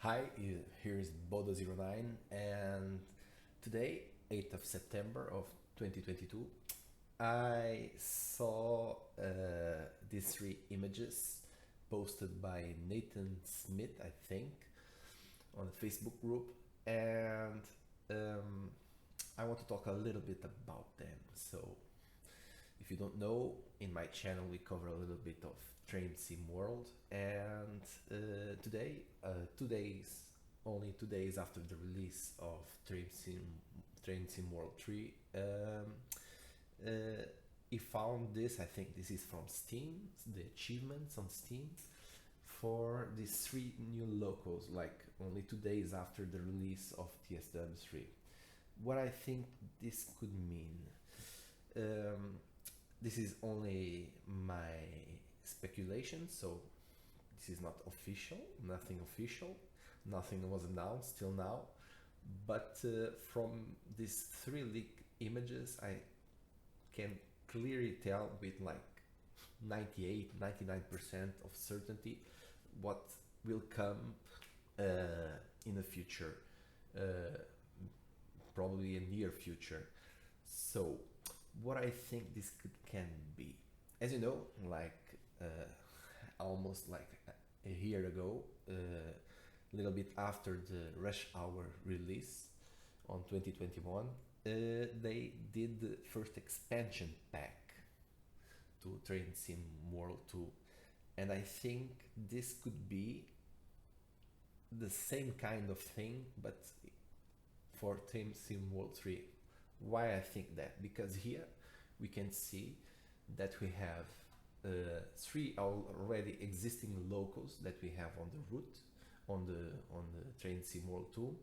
Hi, here is Bodo09, and today, 8th of September of 2022, I saw these three images posted by Nathan Smith, I think, on the Facebook group, and um, I want to talk a little bit about them. So, if you don't know, in my channel we cover a little bit of Train Sim World, and today, 2 days, only 2 days after the release of Train Sim World 3, uh, he found this. I think this is from Steam, the achievements on Steam for these three new locals, like only 2 days after the release of TSW3. What I think this could mean. Um, this is only my speculation, so this is not official, nothing official, nothing was announced till now. But from these three leaked images, I can clearly tell with like 98, 99% of certainty what will come uh, in the future, uh, probably in near future. So, what I think this can be, as you know, like uh, almost like a year ago, a little bit after the Rush Hour release on 2021, they did the first expansion pack to Train Sim World 2, and I think this could be the same kind of thing, but for Train Sim World 3. Why I think that? Because here we can see that we have three already existing locals that we have on the route on the Train Sim World 2,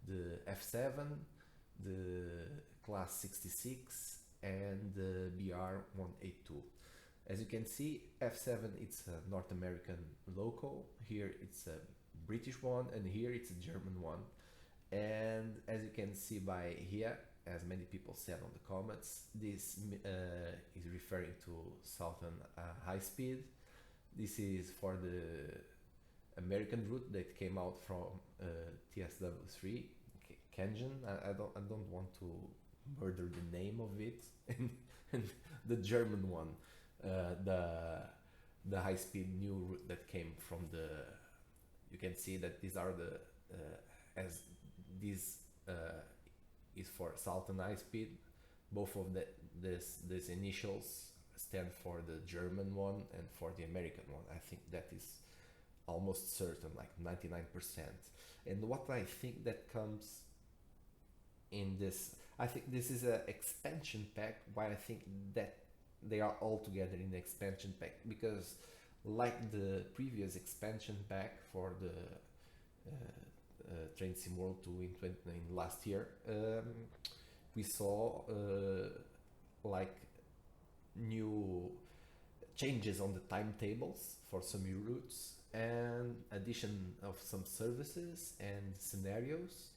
the F7, the Class 66, and the BR182. As you can see, F7 it's a North American local. Here it's a British one, and here it's a German one. And as you can see by here, as many people said on the comments, this is referring to Southern High Speed. This is for the American route that came out from TSW3, Kenjan. I don't want to murder the name of it, and the German one, the high speed new route that came from the. You can see that these are the as this is for Southern High Speed. Both of these initials stand for the German one and for the American one. I think that is almost certain, like 99%. And what I think that comes in this, I think this is an expansion pack. Why I think that they are all together in the expansion pack, because like the previous expansion pack for the Train Sim World 2 in last year, we saw like new changes on the timetables for some routes and addition of some services and scenarios,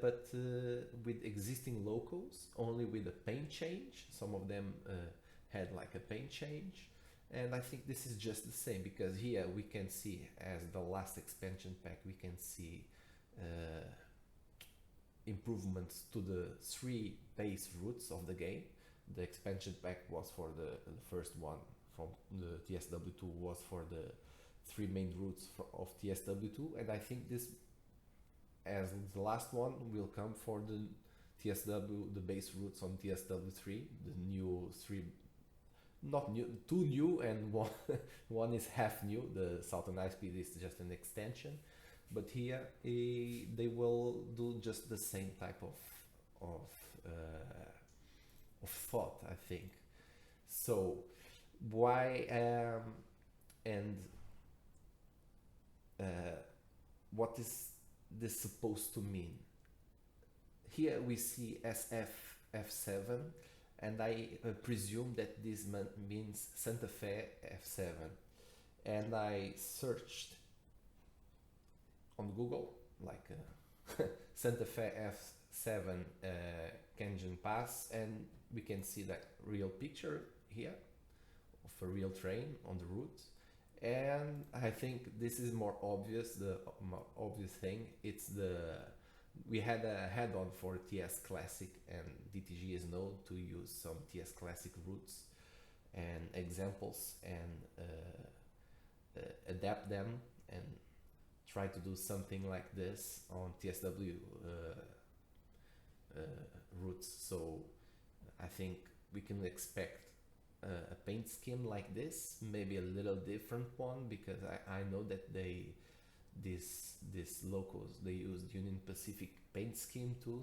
but with existing locals, only with a paint change. Some of them had like a paint change, and I think this is just the same, because here we can see, as the last expansion pack, we can see uh, improvements to the three base routes of the game. The expansion pack was for the first one from the TSW2 was for the three main routes of TSW2, and I think this, as the last one, will come for the TSW, the base routes on TSW3, the new three, not new, two new, and one one is half new. The Southern High Speed is just an extension, but here they will do just the same type of of thought, I think. So why and uh, what is this supposed to mean? Here we see SF F7, and I presume that this means Santa Fe F7. And I searched on Google like Santa Fe F7 Kenjan Pass, and we can see that real picture here of a real train on the route. And I think this is more obvious. The more obvious thing, it's the we had a head-on for TS Classic, and DTG is known to use some TS Classic routes and examples and adapt them and try to do something like this on TSW uh, routes. So I think we can expect a paint scheme like this, maybe a little different one, because I know that these locals, they use Union Pacific paint scheme too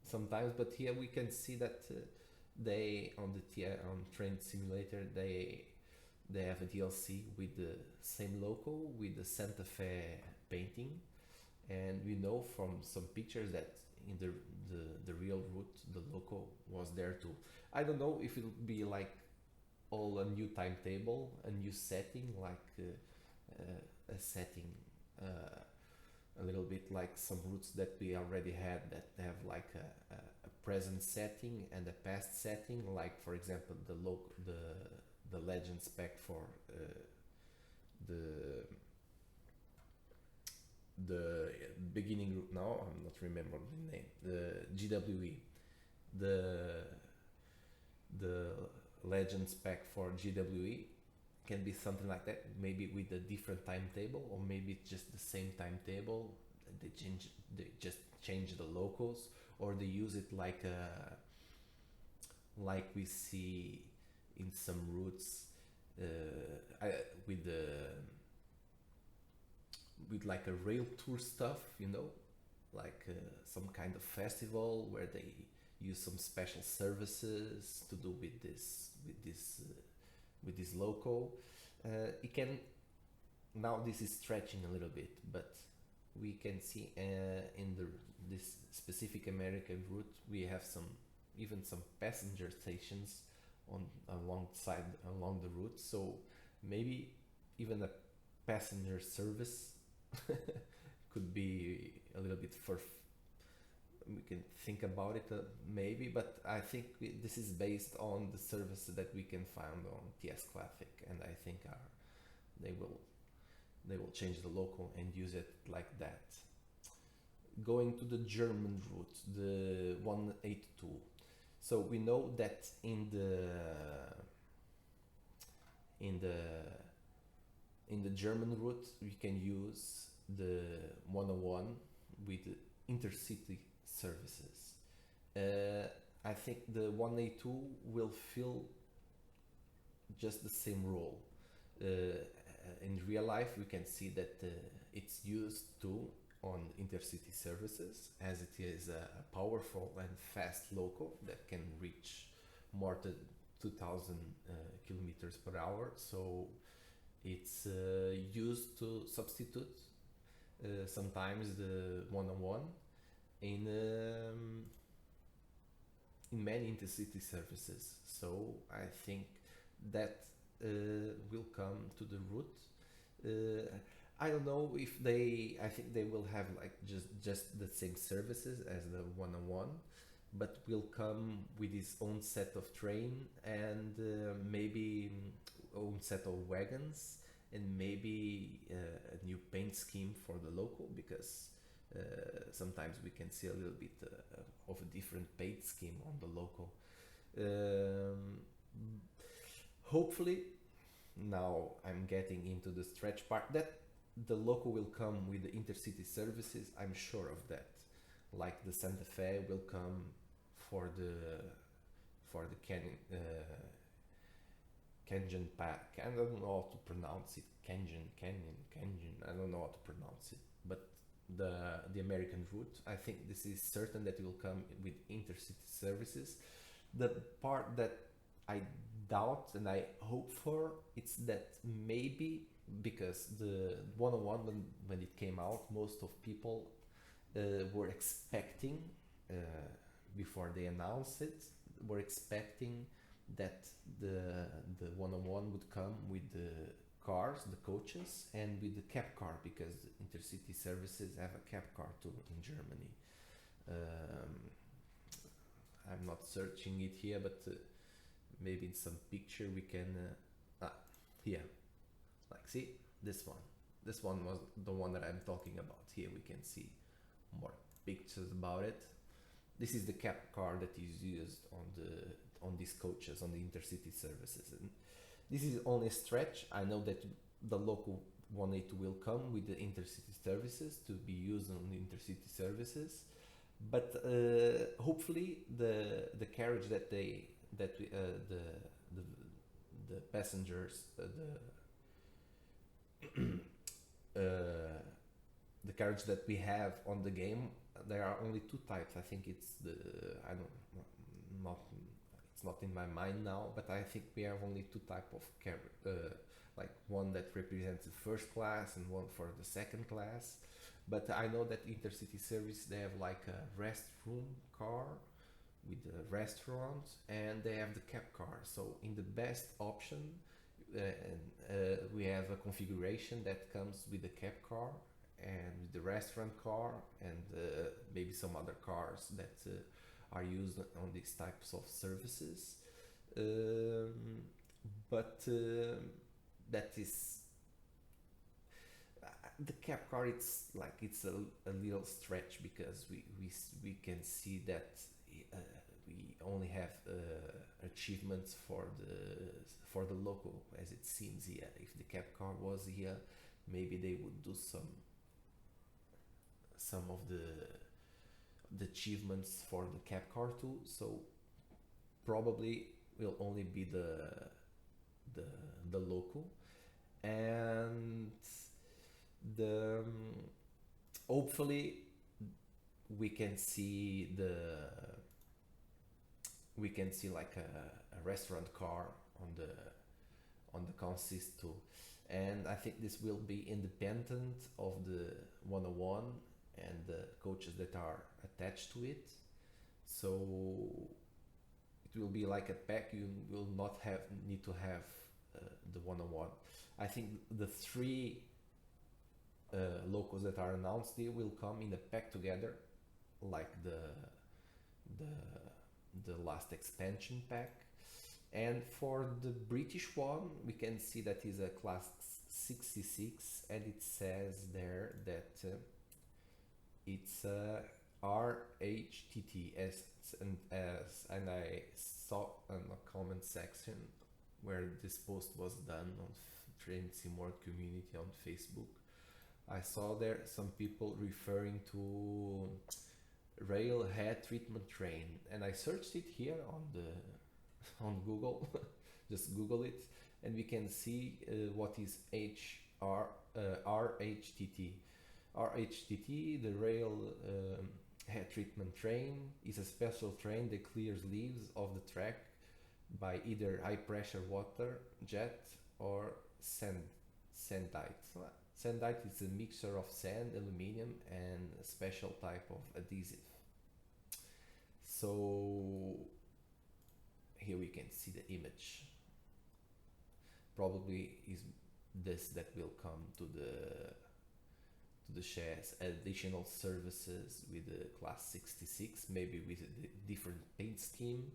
sometimes, but here we can see that they on on Train Simulator they have a DLC with the same logo with the Santa Fe painting, and we know from some pictures that in the real route the logo was there too. I don't know if it'll be like all a new timetable, a new setting, like a setting a little bit like some routes that we already had that have like a present setting and a past setting, like for example the legend spec for the the beginning route. Now I'm not remembering the name, the GWE, the the legend spec for GWE can be something like that, maybe with a different timetable, or maybe it's just the same timetable. They just change the locals, or they use it like we see in some routes with the with like a rail tour stuff, you know, like some kind of festival where they use some special services to do with this loco. It can now this is stretching a little bit, but we can see in this specific American route we have some even some passenger stations on along the route, so maybe even a passenger service could be a little bit for we can think about it maybe, but I think this is based on the services that we can find on TS Classic, and I think they will change the local and use it like that. Going to the German route, the 182. So we know that in the German route we can use the 101 with intercity services. I think the 182 will fill just the same role. In real life, we can see that it's used too on intercity services, as it is a powerful and fast loco that can reach more than 2000 kilometers per hour. So it's used to substitute sometimes the 101 in many intercity services. So I think that will come to the route. I don't know if they. I think they will have like just the same services as the 101, but will come with its own set of train and maybe own set of wagons, and maybe a new paint scheme for the local, because sometimes we can see a little bit of a different paint scheme on the local. Hopefully, now I'm getting into the stretch part, that the local will come with the intercity services. I'm sure of that. Like the Santa Fe will come for the Kenyan Pack. I don't know how to pronounce it. Kenyan. I don't know how to pronounce it. But the American route, I think this is certain that it will come with intercity services. The part that I doubt and I hope for, it's that maybe because the 101 when it came out, most of people were expecting before they announced it, were expecting that the 101 would come with the cars, the coaches, and with the cab car, because intercity services have a cab car too in Germany. I'm not searching it here, but maybe in some picture we can here Like, see, this one. This one was the one that I'm talking about. Here we can see more pictures about it. This is the cap car that is used on these coaches on the intercity services, and this is only a stretch. I know that the local 182 will come with the intercity services to be used on the intercity services, but hopefully the carriage that they that we, the the passengers the carriage that we have on the game, there are only two types. I think it's the I don't not it's not in my mind now, but I think we have only two type of like one that represents the first class and one for the second class. But I know that intercity service, they have like a restroom car with a restaurant, and they have the cab car. So in the best option, we have a configuration that comes with the cab car and the restaurant car and maybe some other cars that are used on these types of services. But that is the cab car. It's like it's a little stretch because we can see that uh, we only have achievements for the local, as it seems here. If the cab car was here, maybe they would do some of the achievements for the cab car too. So probably will only be the the local, and the hopefully we can see like a restaurant car on the consist too. And I think this will be independent of the 101 and the coaches that are attached to it. So it will be like a pack. You will not have need to have the 101. I think the three locals that are announced, they will come in a pack together, like the the last expansion pack. And for the British one, we can see that is a class 66, and it says there that it's a RHTT, and I saw in a comment section where this post was done on Train Sim World community on Facebook. I saw there some people referring to rail head treatment train, and I searched it here on the on Google. Just Google it, and we can see what is RHTT. RHTT, the rail head treatment train, is a special train that clears leaves of the track by either high pressure water jet or sandite. Sandite is a mixture of sand, aluminium, and a special type of adhesive. So here we can see the image. Probably is this that will come to the shares additional services with the class 66, maybe with a different paint scheme,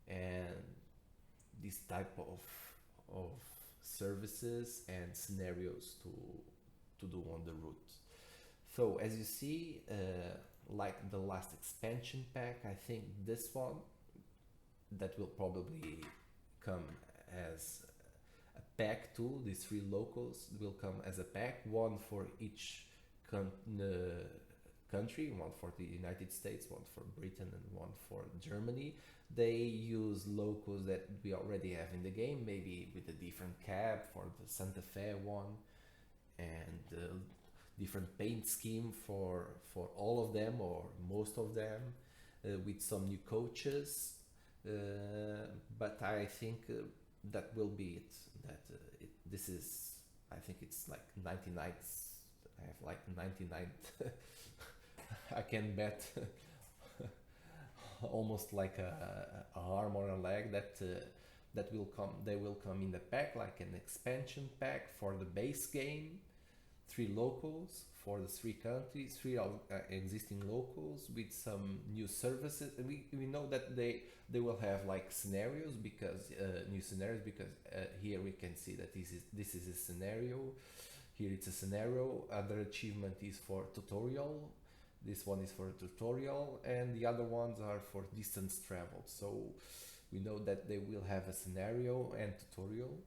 and this type of services and scenarios to do on the route. So as you see, like the last expansion pack, I think this one that will probably come as a pack too. These three locals will come as a pack, one for each country, one for the United States, one for Britain, and one for Germany. They use locals that we already have in the game, maybe with a different cab for the Santa Fe one, and different paint scheme for all of them or most of them, with some new coaches. But I think that will be it. That this is, I think it's like 99. I have like 99. I can bet almost like a arm or a leg that will come. They will come in the pack like an expansion pack for the base game. three locals for the three countries, three existing locals with some new services. And we know that they will have like scenarios, because new scenarios, because here we can see that this is a scenario. Here it's a scenario. Other achievement is for tutorial. This one is for tutorial, and the other ones are for distance travel. So we know that they will have a scenario and tutorial,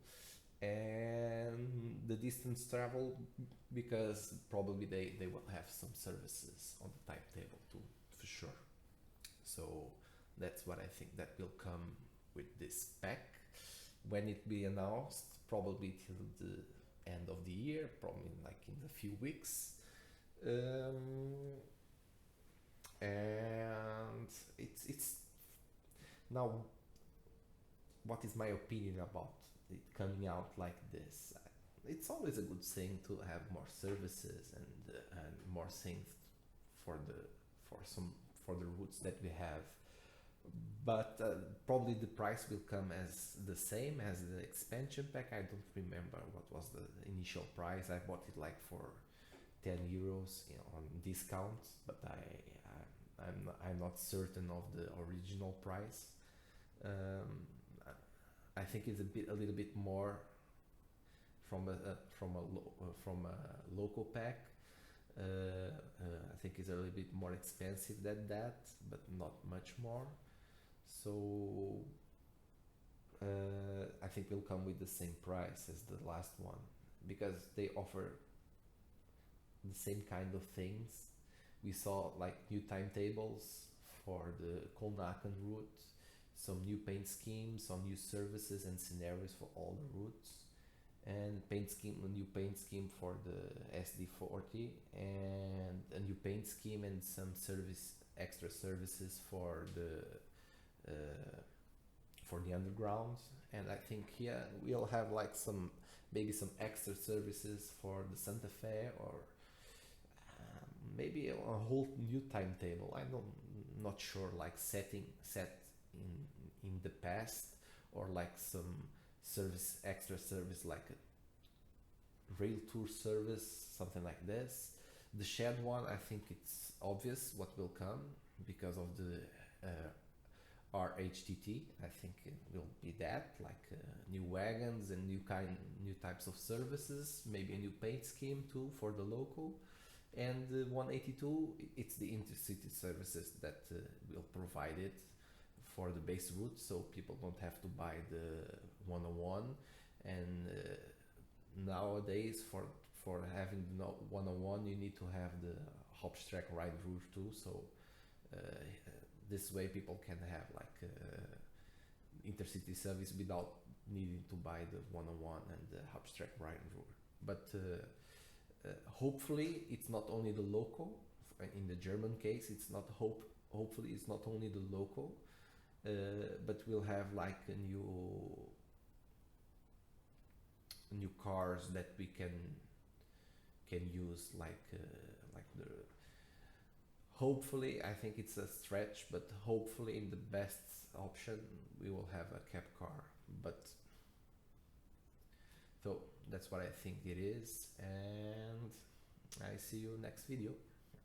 and the distance travel, because probably they will have some services on the timetable too, for sure. So that's what I think that will come with this pack. When it be announced, probably till the end of the year, probably like in a few weeks. And it's now, what is my opinion about it coming out like this? It's always a good thing to have more services and more things for the for the routes that we have, but probably the price will come as the same as the expansion pack. I don't remember what was the initial price. I bought it like for 10 euros, you know, on discount, but I'm not certain of the original price. um, I think it's a little bit more from a local pack. I think it's a little bit more expensive than that, but not much more. So I think will come with the same price as the last one, because they offer the same kind of things. We saw like new timetables for the Kolnaken route, some new paint schemes, some new services and scenarios for all the routes, and a new paint scheme for the SD40, and a new paint scheme and some extra services for the underground. And I think here we'll have like maybe some extra services for the Santa Fe, or maybe a whole new timetable. Not sure, like set in the past, or like some extra service, like a rail tour service, something like this. The shed one, I think it's obvious what will come because of the RHTT. I think it will be that, like new wagons and new types of services, maybe a new paint scheme too for the local. And the 182, it's the intercity services that will provide it for the base route, so people don't have to buy the 101. And nowadays, for having the 101, you need to have the Hauptstrecke ride route too. So this way people can have like intercity service without needing to buy the 101 and the Hauptstrecke ride route. But hopefully it's not only the local. In the German case, it's not hopefully it's not only the local, but we'll have like a new cars that we can use, like the hopefully, I think it's a stretch, but hopefully in the best option we will have a cab car. But so that's what I think it is, and I see you next video.